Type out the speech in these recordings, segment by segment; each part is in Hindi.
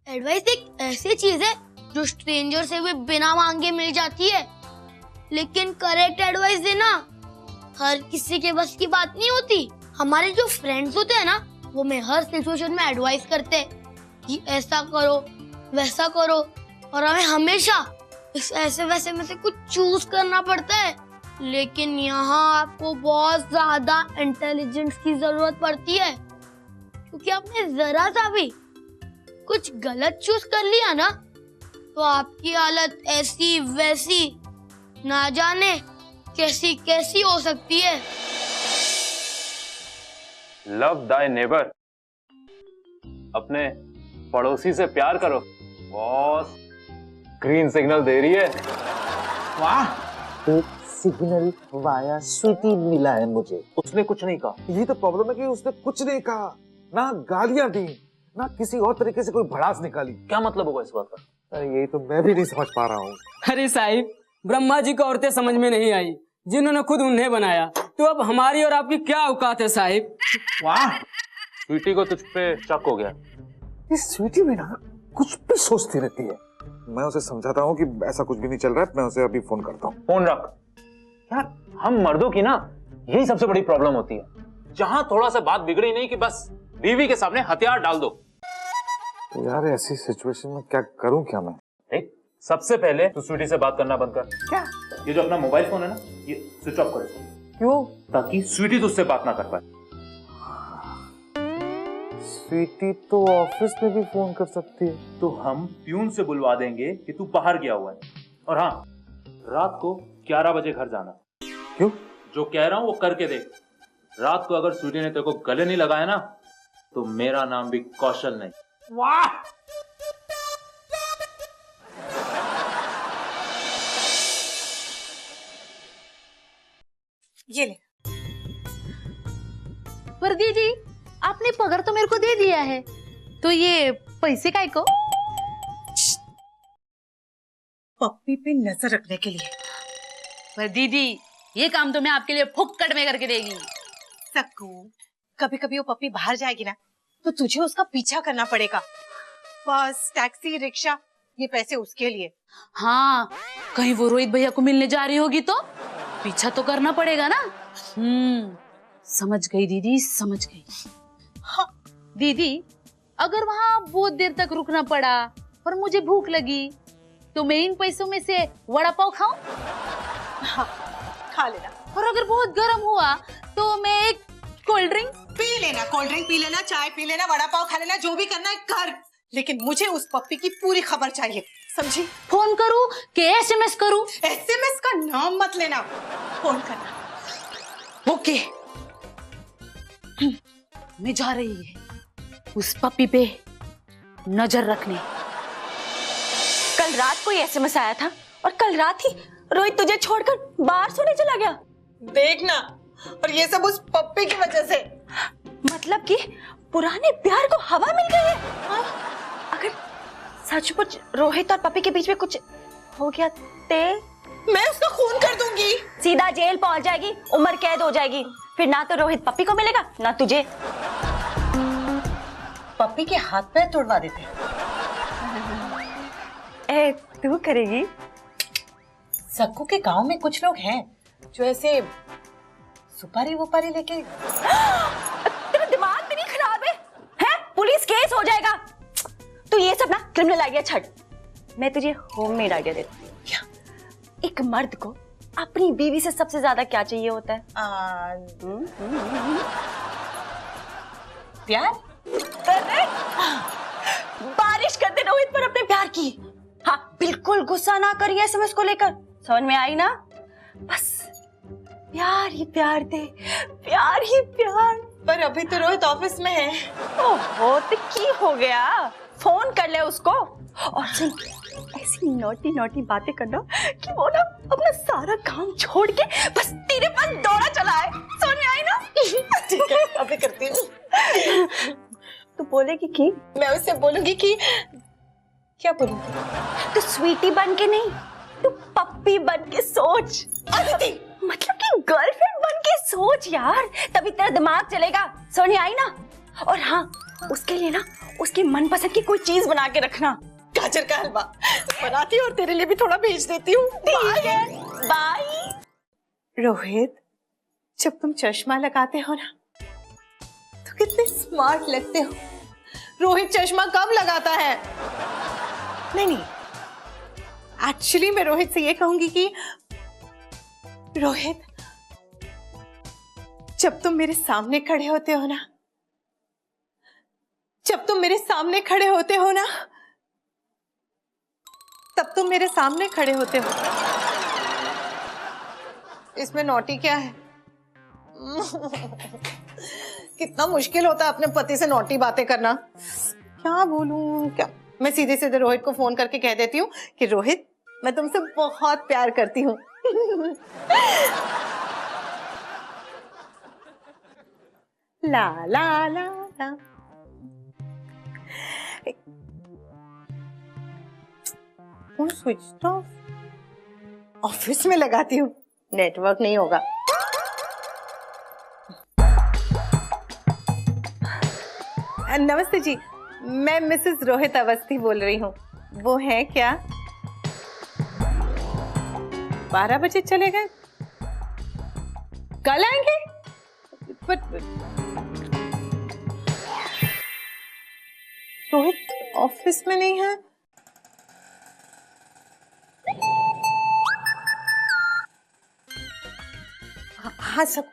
एडवाइस एक ऐसी चीज है जो स्ट्रेंजर से भी बिना मांगे मिल जाती है, लेकिन करेक्ट एडवाइस देना हर किसी के बस की बात नहीं होती। हमारे जो फ्रेंड्स होते हैं ना, वो हमें हर सिचुएशन में एडवाइस करते हैं कि ऐसा करो वैसा करो, और हमें हमेशा इस ऐसे वैसे में से कुछ चूज करना पड़ता है। लेकिन यहाँ आपको बहुत ज्यादा इंटेलिजेंस की जरूरत पड़ती है, क्योंकि आपने जरा सा भी कुछ गलत चूज कर लिया ना, तो आपकी हालत ऐसी वैसी ना जाने कैसी कैसी हो सकती है। लव दाई नेबर, अपने पड़ोसी से प्यार करो। बॉस ग्रीन सिग्नल दे रही है। वाह, एक सिग्नल वाया स्वीटी मिला है मुझे। उसने कुछ नहीं कहा। यही तो प्रॉब्लम है कि उसने कुछ नहीं कहा, ना गालियां दी, ना किसी और तरीके से कोई भड़ास निकाली। क्या मतलब होगा इस बात का? अरे यही तो मैं भी नहीं समझ पा रहा हूँ। अरे साहिब, ब्रह्मा जी को औरतें समझ में नहीं आई जिन्होंने खुद उन्हें बनाया, तो अब हमारी और आपकी क्या औकात है साहिब। वाह, स्वीटी को तुझ पे शक हो गया। इस स्वीटी भी ना कुछ भी सोचती रहती है। मैं उसे समझाता हूँ कि ऐसा कुछ भी नहीं चल रहा है, मैं उसे अभी फोन करता हूँ। फोन रख यार, हम मर्दों की ना यही सबसे बड़ी प्रॉब्लम होती है, जहां थोड़ा सा बात बिगड़ी नहीं कि बस बीवी के सामने हथियार डाल दो। तो यार ऐसी सिचुएशन में क्या करूं क्या मैं? देख, सबसे पहले तू स्वीटी से बात करना बंद कर। क्या? ये जो अपना मोबाइल फोन है ना, ये स्विच ऑफ कर इसको। क्यों? ताकि स्वीटी तुझसे बात ना कर पाए। स्वीटी तो ऑफिस में भी फोन कर सकती है। तो हम प्यून से बुलवा देंगे कि तू बाहर गया हुआ है, और हाँ, रात को 11 बजे घर जाना। क्यों? जो कह रहा हूं वो करके देख। रात को अगर स्वीटी ने तेरे को गले नहीं लगाया ना, तो मेरा नाम भी कौशल नहीं। वाह, ये ले। पर दीदी, आपने पगार तो मेरे को दे दिया है, तो ये पैसे काय को? पप्पी पे नजर रखने के लिए। पर दीदी, ये काम तो मैं आपके लिए फुक्कड़ में करके देगी। सक्कू, कभी कभी वो पप्पी बाहर जाएगी ना, तो तुझे उसका पीछा करना पड़ेगा। बस, टैक्सी, रिक्शा, ये पैसे उसके लिए। हाँ, कहीं वो रोहित भैया को मिलने जा रही होगी तो पीछा तो करना पड़ेगा ना। समझ गई दीदी, समझ गई। हाँ दीदी, अगर वहाँ बहुत देर तक रुकना पड़ा और मुझे भूख लगी, तो मैं इन पैसों में से वड़ा पाव खाऊं? हाँ, खा लेना। और अगर बहुत गर्म हुआ तो मैं एक कोल्ड ड्रिंक पी लेना, कोल्ड ड्रिंक पी लेना, चाय पी लेना, वड़ा पाव खा लेना, जो भी करना है कर। लेकिन मुझे उस पप्पी की पूरी खबर चाहिए, समझी? फोन करूं कि एसएमएस करूं? एसएमएस का नाम मत लेना, फोन करना। ओके। मैं जा रही है उस पप्पी पे नजर रखने। कल रात को एसएमएस आया था, और कल रात ही रोहित तुझे छोड़कर बाहर सोने चला गया। देखना, और ये सब उस पप्पी की वजह से। मतलब कि पुराने प्यार को हवा मिल गई है। हाँ? अगर सचमुच रोहित और पप्पी के बीच में कुछ हो गया तो मैं उसका खून कर दूंगी। सीधा जेल पहुंच जाएगी, उम्र कैद हो जाएगी। फिर ना तो रोहित पप्पी को मिलेगा, ना तुझे। पप्पी के हाथ पैर तोड़वा देते। ए, तू करेगी? सक्कू के गांव में कुछ लोग हैं जो ऐसे सुपारी वुपारी लेके। तेरा दिमाग भी नहीं खराब है? हैं? पुलिस केस हो जाएगा। तू ये सब ना क्रिमिनल आइडिया छੱਡ, मैं तुझे होममेड आइडिया देती हूँ। एक मर्द को अपनी बीवी से सबसे ज्यादा क्या चाहिए होता है? प्यार। बारिश कर दे रोहित पर अपने प्यार की। हाँ, बिल्कुल गुस्सा ना करिए एसएमएस को लेकर, समझ में आई ना? बस प्यार ही प्यार दे, प्यार ही प्यार। पर अभी तो रोहित ऑफिस में है। ओहो, तो की हो गया? फोन कर ले उसको, और सुन, ऐसी नोटी नोटी बातें करना कि वो ना अपना सारा काम छोड़ के बस तेरे पास दौड़ा चला है। समझ में आई ना? ठीक है, अभी करती हूँ। तू बोलेगी कि? मैं उससे बोलूंगी कि क्या बोलूंगी? तू स्वीटी बन के नहीं, तू पप्पी बन के सोच। अदिति, मतलब कि गर्लफ्रेंड बन के सोच यार, तभी तेरा दिमाग चलेगा। समझ आई ना? और हाँ, उसके लिए ना उसकी मनपसंद की कोई चीज बना के रखना। गाजर का हलवा बनाती हूँ और तेरे लिए भी थोड़ा भेज देती हूँ। ठीक है, बाय। रोहित, जब तुम चश्मा लगाते हो ना तो कितने स्मार्ट लगते हो। रोहित चश्मा कब लगाता है? नहीं, एक्चुअली मैं रोहित से ये कहूंगी कि रोहित, जब तुम मेरे सामने खड़े होते हो ना, तब तुम मेरे सामने खड़े होते हो। इसमें नॉटी क्या है? कितना मुश्किल होता है अपने पति से नॉटी बातें करना। क्या बोलूं क्या? मैं सीधे सीधे रोहित को फोन करके कह देती हूँ कि रोहित, मैं तुमसे बहुत प्यार करती हूँ। ला ला ला ला। Phone switch off. ऑफिस में लगाती हूँ, नेटवर्क नहीं होगा। नमस्ते जी, मैं मिसेस रोहित अवस्थी बोल रही हूँ। वो है क्या? 12 बजे चले गए, कल आएंगे? रोहित ऑफिस में नहीं है। हाँ सब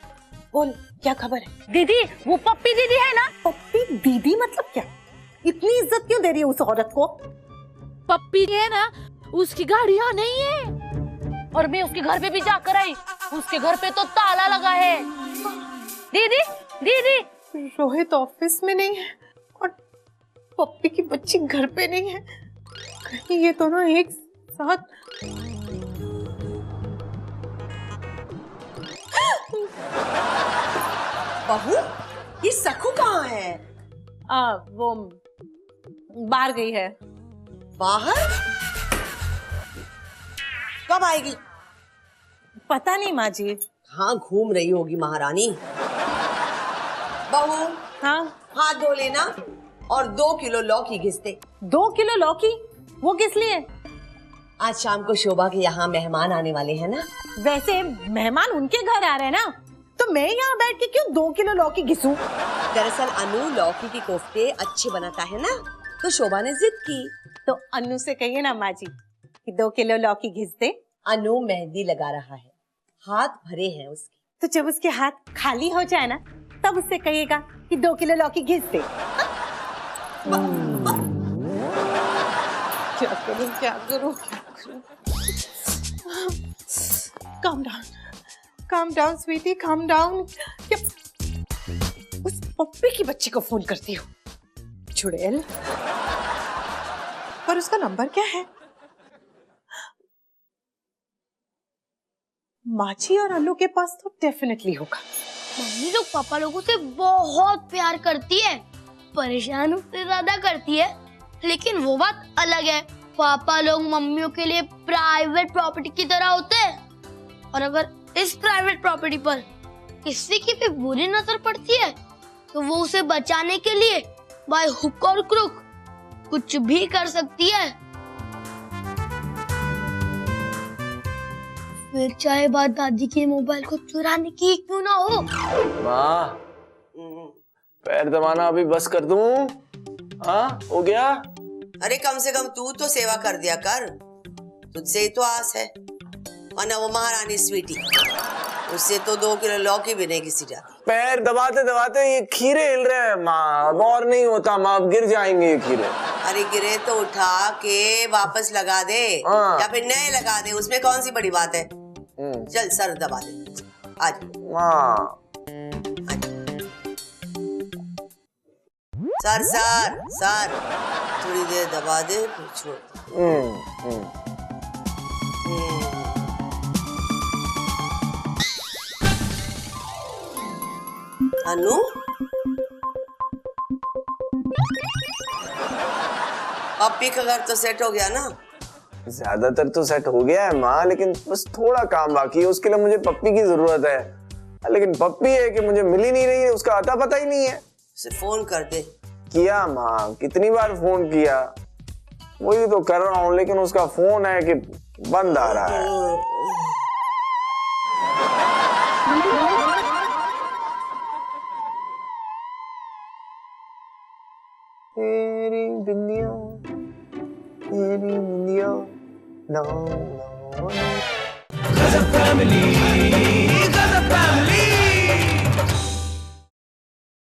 बोल, क्या खबर है? दीदी, वो पप्पी दीदी है ना? पप्पी दीदी मतलब क्या? इतनी इज्जत क्यों दे रही है उस औरत को? पप्पी है ना, उसकी गाड़ी यहाँ नहीं है। और मैं उसके घर पे भी जाकर आई, उसके घर पे तो ताला लगा है। दीदी, दीदी। रोहित ऑफिस में नहीं है और पप्पी की बच्ची घर पे नहीं है। कहीं ये दोनों एक साथ। बहू, ये सखू कहाँ है? वो बाहर गई है। बाहर? कब आएगी? पता नहीं माँ जी। हाँ, घूम रही होगी महारानी। बहू, हाँ, हाथ धो लेना और 2 किलो लौकी घिस दे। 2 किलो लौकी? वो किस लिए? आज शाम को शोभा के यहाँ मेहमान आने वाले हैं ना। वैसे मेहमान उनके घर आ रहे हैं ना, तो मैं यहाँ बैठ के क्यों 2 किलो लौकी घिसूं? दरअसल अनु लौकी की कोफ्ते अच्छे बनाता है ना, तो शोभा ने जिद की। तो अनु से कहिए ना माँ जी कि 2 किलो लौकी घिस दे। अनु मेहंदी लगा रहा है, हाथ भरे हैं उसके। तो जब उसके हाथ खाली हो जाए ना, तब उससे कहिएगा कि 2 किलो लौकी घिस दे। क्या करूं, क्या करूं, क्या करूं? Calm down, sweetie, calm down. उस पप्पी की बच्ची को फोन करती हूँ। चुड़ैल। पर उसका नंबर क्या है? माची और अल्लू के पास तो डेफिनेटली होगा। मम्मी लोग पापा लोगों से बहुत प्यार करती है, परेशान उससे ज्यादा करती है, लेकिन वो बात अलग है। पापा लोग मम्मियों के लिए प्राइवेट प्रॉपर्टी की तरह होते हैं, और अगर इस प्राइवेट प्रॉपर्टी पर किसी की भी बुरी नजर पड़ती है तो वो उसे बचाने के लिए बाय हुक और क्रुक कुछ भी कर सकती है। फिर चाहे बात दादी के मोबाइल को चुराने की क्यों ना हो। माँ, पैर दबाना अभी बस कर दूं? हाँ, हो गया? अरे कम से कम तू तो सेवा कर दिया कर, तुझसे ही तो आस है। और ना वो महारानी स्वीटी, उससे तो 2 किलो लौकी भी नहीं घिसी जाती। पैर दबाते दबाते ये खीरे हिल रहे हैं माँ, अब और नहीं होता माँ, अब गिर जाएंगे ये खीरे। अरे गिरे तो उठा के वापस लगा दे, या फिर नए लगा दे, उसमें कौन सी बड़ी बात है। चल सर दबा दे, आज सर सर सर थोड़ी देर दबा दे फिर छोड़। अनु, पप्पी का घर तो सेट हो गया ना? ज्यादातर तो सेट हो गया है माँ, लेकिन बस थोड़ा काम बाकी है। उसके लिए मुझे पप्पी की जरूरत है, लेकिन पप्पी है कि मुझे मिल ही नहीं रही है, उसका अता पता ही नहीं है। उसे फोन कर दे। किया माँ, कितनी बार फोन किया, वही तो कर रहा हूँ, लेकिन उसका फोन है कि बंद आ रहा है। तेरी बिंदिया, तेरी बिंदिया, no, no, no.